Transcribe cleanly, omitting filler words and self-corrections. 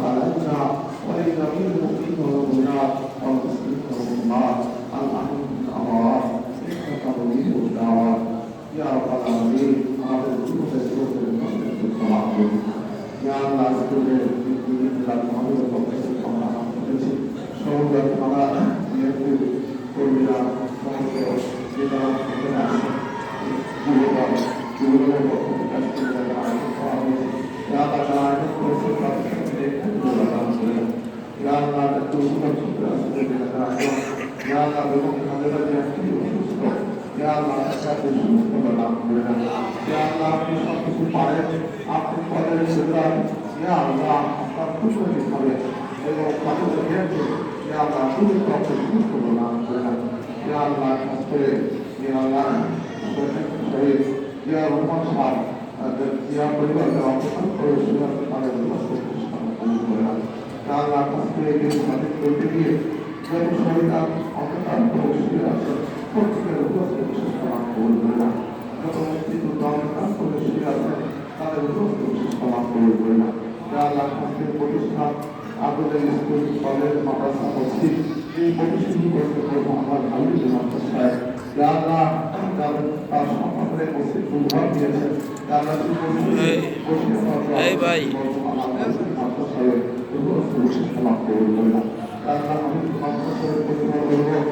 علينا ولجميع المؤمنين والمؤمنات والمسلمين والمسلمات الأمين بالأموات إنك مجيب الدعوات يا رب العالمين আমাদের জীবনের সমাপন ইয়া আল্লাহ আজকে বিদিনিল্লাহ মুহাম্মদের পক্ষে আমরা করেছি সৌরভ আমরা নিয়মিত কর্মীরা সমস্ত যেটা এখানে আছে যুবকের পক্ষ থেকে কাজ করে আয়োজন করা হয়েছে ইয়া আল্লাহ আয়োজন করেছে তাদের সাথে দেখে ইয়া আল্লাহ তুলসীর সূত্রে আসলে যেটা আয়োজন ইয়া আল্লাহ এবং আমাদের যে অসুস্থ ইয়া আল্লাহ সাথে সুস্থতা দান করে দেন ইয়া আল্লাহ আপনি সব কিছু পারেন আপনি পদের সেবা ইয়া আল্লাহ আপনার খুশি হবে এবং তাদের জ্ঞানকে ইয়া আল্লাহ শুধু পক্ষে সুস্থতা দান করে দেন ইয়া আল্লাহ করে ইয়া আল্লাহ শহীদ ইয়া রহমান সাহেব ইয়া পরিবারকে অবস্থান করে সুযোগ তাদের করে দেন ইয়া আল্লাহ আজকে এই সাথে করতে গিয়ে যত শহীদ অন্তত প্রবেশ আছে প্রত্যেকের উপস্থিত সুস্থতা কবুল করে না যত মুক্তিযুদ্ধ দমন করে শুয়ে আছে তাদের উপস্থিত সুস্থতা কবুল করে না যা আল্লাহ আজকের প্রতিষ্ঠান আব্দুল স্কুল কলেজ মাদ্রাসা মসজিদ এই প্রতিষ্ঠান করতে মোহাম্মদ হাবিবুল মাদ্রাসা সাহেব যা আল্লাহ তার সম্পর্কে মসজিদ উদ্ধার দিয়েছেন যা আল্লাহ এই ভাই মাদ্রাসা সাহেব উপস্থিত সুস্থতা কবুল করে না আল্লাহ হাবিবুল মাদ্রাসা সাহেব পরিবার